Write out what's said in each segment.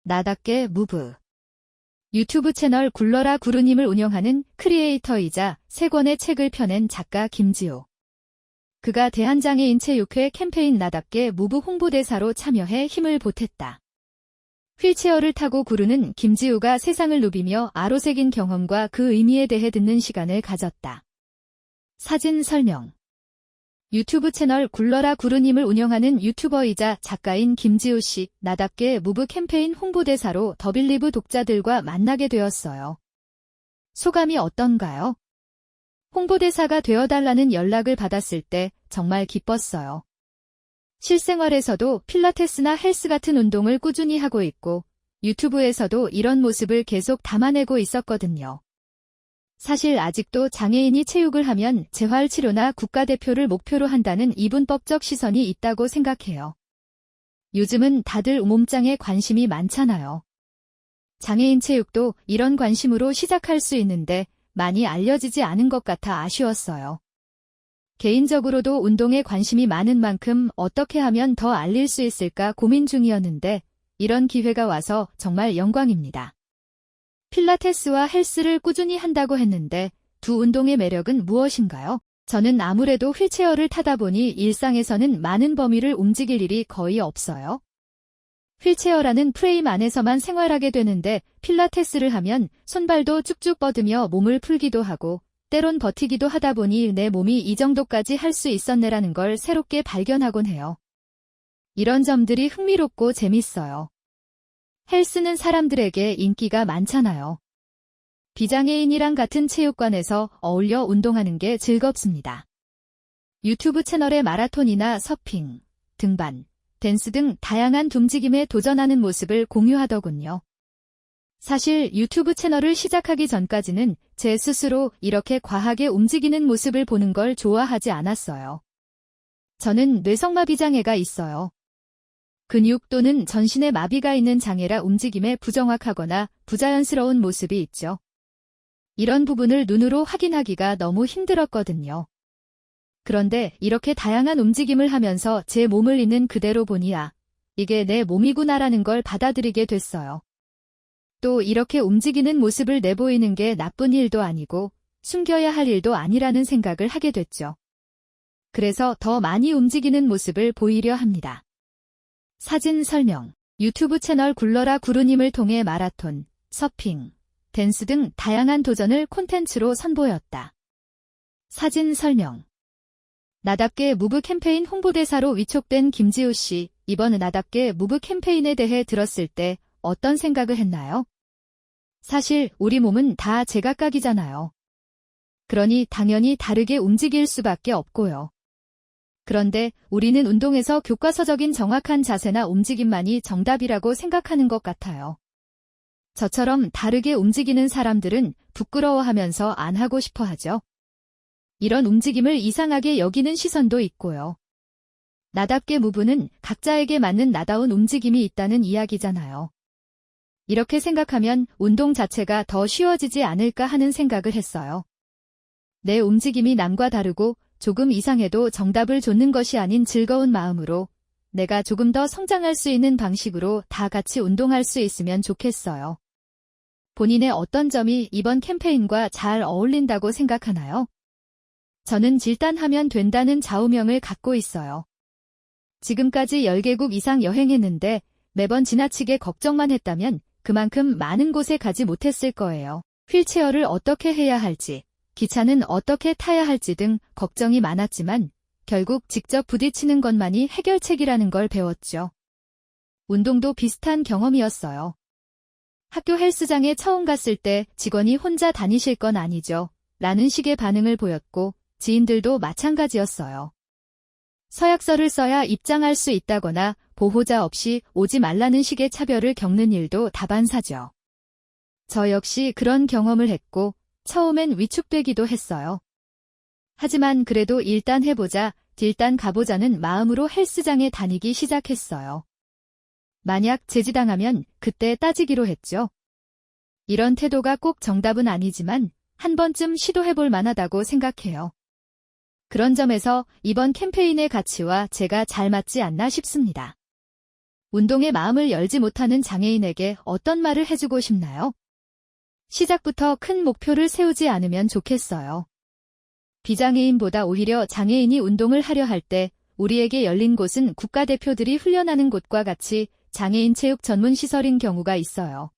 나답게 무브. 유튜브 채널 굴러라 구루님을 운영하는 크리에이터이자 3권의 책을 펴낸 작가 김지우. 그가 대한장애인 체육회 캠페인 나답게 무브 홍보대사로 참여해 힘을 보탰다. 휠체어를 타고 구르는 김지우가 세상을 누비며 아로새긴 경험과 그 의미에 대해 듣는 시간을 가졌다. 사진 설명. 유튜브 채널 굴러라 구루님을 운영하는 유튜버이자 작가인 김지우 씨, 나답게 무브 캠페인 홍보대사로 더빌리브 독자들과 만나게 되었어요. 소감이 어떤가요? 홍보대사가 되어달라는 연락을 받았을 때 정말 기뻤어요. 실생활에서도 필라테스나 헬스 같은 운동을 꾸준히 하고 있고 유튜브에서도 이런 모습을 계속 담아내고 있었거든요. 사실 아직도 장애인이 체육을 하면 재활치료나 국가대표를 목표로 한다는 이분법적 시선이 있다고 생각해요. 요즘은 다들 몸짱에 관심이 많잖아요. 장애인 체육도 이런 관심으로 시작할 수 있는데 많이 알려지지 않은 것 같아 아쉬웠어요. 개인적으로도 운동에 관심이 많은 만큼 어떻게 하면 더 알릴 수 있을까 고민 중이었는데 이런 기회가 와서 정말 영광입니다. 필라테스와 헬스를 꾸준히 한다고 했는데 두 운동의 매력은 무엇인가요? 저는 아무래도 휠체어를 타다 보니 일상에서는 많은 범위를 움직일 일이 거의 없어요. 휠체어라는 프레임 안에서만 생활하게 되는데 필라테스를 하면 손발도 쭉쭉 뻗으며 몸을 풀기도 하고 때론 버티기도 하다 보니 내 몸이 이 정도까지 할 수 있었네라는 걸 새롭게 발견하곤 해요. 이런 점들이 흥미롭고 재밌어요. 헬스는 사람들에게 인기가 많잖아요. 비장애인이랑 같은 체육관에서 어울려 운동하는 게 즐겁습니다. 유튜브 채널의 마라톤이나 서핑, 등반, 댄스 등 다양한 움직임에 도전하는 모습을 공유하더군요. 사실 유튜브 채널을 시작하기 전까지는 제 스스로 이렇게 과하게 움직이는 모습을 보는 걸 좋아하지 않았어요. 저는 뇌성마비 장애가 있어요. 근육 또는 전신에 마비가 있는 장애라 움직임에 부정확하거나 부자연스러운 모습이 있죠. 이런 부분을 눈으로 확인하기가 너무 힘들었거든요. 그런데 이렇게 다양한 움직임을 하면서 제 몸을 있는 그대로 보니 이게 내 몸이구나라는 걸 받아들이게 됐어요. 또 이렇게 움직이는 모습을 내보이는 게 나쁜 일도 아니고 숨겨야 할 일도 아니라는 생각을 하게 됐죠. 그래서 더 많이 움직이는 모습을 보이려 합니다. 사진 설명. 유튜브 채널 굴러라 구루님을 통해 마라톤, 서핑, 댄스 등 다양한 도전을 콘텐츠로 선보였다. 사진 설명. 나답게 무브 캠페인 홍보대사로 위촉된 김지우 씨, 이번 나답게 무브 캠페인에 대해 들었을 때 어떤 생각을 했나요? 사실 우리 몸은 다 제각각이잖아요. 그러니 당연히 다르게 움직일 수밖에 없고요. 그런데 우리는 운동에서 교과서적인 정확한 자세나 움직임만이 정답이라고 생각하는 것 같아요. 저처럼 다르게 움직이는 사람들은 부끄러워하면서 안 하고 싶어 하죠. 이런 움직임을 이상하게 여기는 시선도 있고요. 나답게 무브는 각자에게 맞는 나다운 움직임이 있다는 이야기잖아요. 이렇게 생각하면 운동 자체가 더 쉬워지지 않을까 하는 생각을 했어요. 내 움직임이 남과 다르고 조금 이상해도 정답을 좇는 것이 아닌 즐거운 마음으로 내가 조금 더 성장할 수 있는 방식으로 다 같이 운동할 수 있으면 좋겠어요. 본인의 어떤 점이 이번 캠페인과 잘 어울린다고 생각하나요? 저는 질단하면 된다는 좌우명을 갖고 있어요. 지금까지 10개국 이상 여행했는데 매번 지나치게 걱정만 했다면 그만큼 많은 곳에 가지 못했을 거예요. 휠체어를 어떻게 해야 할지, 기차는 어떻게 타야 할지 등 걱정이 많았지만 결국 직접 부딪히는 것만이 해결책이라는 걸 배웠죠. 운동도 비슷한 경험이었어요. 학교 헬스장에 처음 갔을 때 직원이 혼자 다니실 건 아니죠? 라는 식의 반응을 보였고 지인들도 마찬가지였어요. 서약서를 써야 입장할 수 있다거나 보호자 없이 오지 말라는 식의 차별을 겪는 일도 다반사죠. 저 역시 그런 경험을 했고 처음엔 위축되기도 했어요. 하지만 그래도 일단 해보자, 일단 가보자는 마음으로 헬스장에 다니기 시작했어요. 만약 제지당하면 그때 따지기로 했죠. 이런 태도가 꼭 정답은 아니지만 한 번쯤 시도해볼 만하다고 생각해요. 그런 점에서 이번 캠페인의 가치와 제가 잘 맞지 않나 싶습니다. 운동에 마음을 열지 못하는 장애인에게 어떤 말을 해주고 싶나요? 시작부터 큰 목표를 세우지 않으면 좋겠어요. 비장애인보다 오히려 장애인이 운동을 하려 할 때 우리에게 열린 곳은 국가대표들이 훈련하는 곳과 같이 장애인 체육 전문 시설인 경우가 있어요.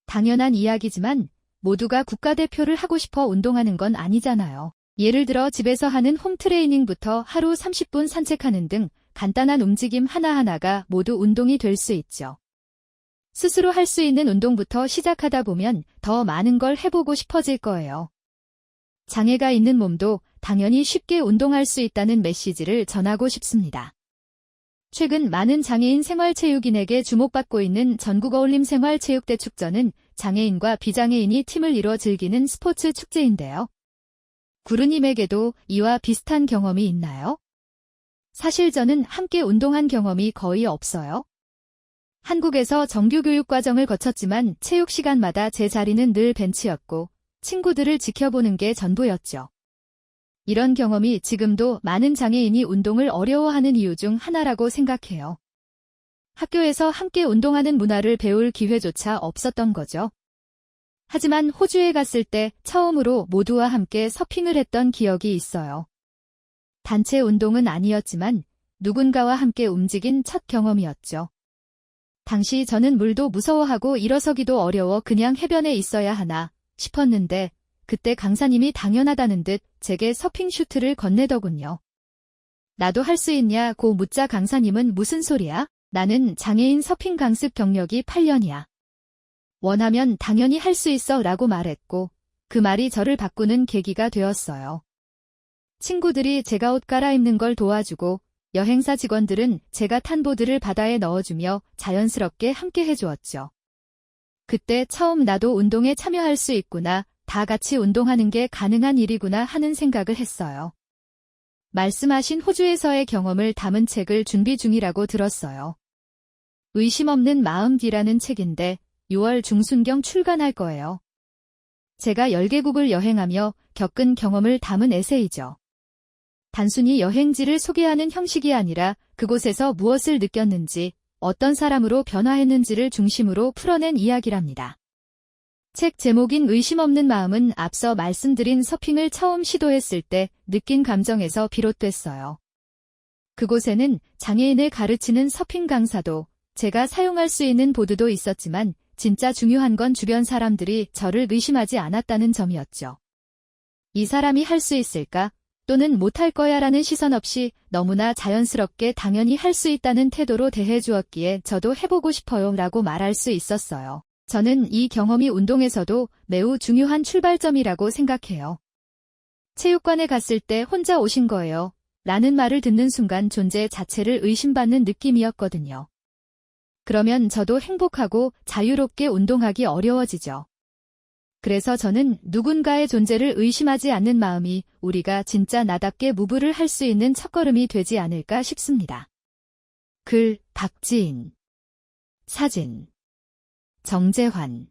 당연한 이야기지만 모두가 국가대표를 하고 싶어 운동하는 건 아니잖아요. 예를 들어 집에서 하는 홈트레이닝부터 하루 30분 산책하는 등 간단한 움직임 하나하나가 모두 운동이 될 수 있죠. 스스로 할 수 있는 운동부터 시작하다 보면 더 많은 걸 해보고 싶어질 거예요. 장애가 있는 몸도 당연히 쉽게 운동할 수 있다는 메시지를 전하고 싶습니다. 최근 많은 장애인 생활체육인에게 주목받고 있는 전국어울림 생활체육대축전은 장애인과 비장애인이 팀을 이뤄 즐기는 스포츠 축제인데요. 구루님에게도 이와 비슷한 경험이 있나요? 사실 저는 함께 운동한 경험이 거의 없어요. 한국에서 정규교육과정을 거쳤지만 체육 시간마다 제 자리는 늘 벤치였고 친구들을 지켜보는 게 전부였죠. 이런 경험이 지금도 많은 장애인이 운동을 어려워하는 이유 중 하나라고 생각해요. 학교에서 함께 운동하는 문화를 배울 기회조차 없었던 거죠. 하지만 호주에 갔을 때 처음으로 모두와 함께 서핑을 했던 기억이 있어요. 단체 운동은 아니었지만 누군가와 함께 움직인 첫 경험이었죠. 당시 저는 물도 무서워하고 일어서기도 어려워 그냥 해변에 있어야 하나 싶었는데 그때 강사님이 당연하다는 듯 제게 서핑 슈트를 건네더군요. 나도 할 수 있냐고 묻자 강사님은 무슨 소리야? 나는 장애인 서핑 강습 경력이 8년이야. 원하면 당연히 할 수 있어 라고 말했고 그 말이 저를 바꾸는 계기가 되었어요. 친구들이 제가 옷 갈아입는 걸 도와주고 여행사 직원들은 제가 탄 보드를 바다에 넣어주며 자연스럽게 함께 해주었죠. 그때 처음 나도 운동에 참여할 수 있구나, 다 같이 운동하는 게 가능한 일이구나 하는 생각을 했어요. 말씀하신 호주에서의 경험을 담은 책을 준비 중이라고 들었어요. 의심 없는 마음이라는 책인데 6월 중순경 출간할 거예요. 제가 10개국을 여행하며 겪은 경험을 담은 에세이죠. 단순히 여행지를 소개하는 형식이 아니라 그곳에서 무엇을 느꼈는지, 어떤 사람으로 변화했는지를 중심으로 풀어낸 이야기랍니다. 책 제목인 의심 없는 마음은 앞서 말씀드린 서핑을 처음 시도했을 때 느낀 감정에서 비롯됐어요. 그곳에는 장애인을 가르치는 서핑 강사도, 제가 사용할 수 있는 보드도 있었지만 진짜 중요한 건 주변 사람들이 저를 의심하지 않았다는 점이었죠. 이 사람이 할 수 있을까? 또는 못할 거야 라는 시선 없이 너무나 자연스럽게 당연히 할 수 있다는 태도로 대해주었기에 저도 해보고 싶어요 라고 말할 수 있었어요. 저는 이 경험이 운동에서도 매우 중요한 출발점이라고 생각해요. 체육관에 갔을 때 혼자 오신 거예요 라는 말을 듣는 순간 존재 자체를 의심받는 느낌이었거든요. 그러면 저도 행복하고 자유롭게 운동하기 어려워지죠. 그래서 저는 누군가의 존재를 의심하지 않는 마음이 우리가 진짜 나답게 무브를 할 수 있는 첫걸음이 되지 않을까 싶습니다. 글 박지인, 사진 정재환.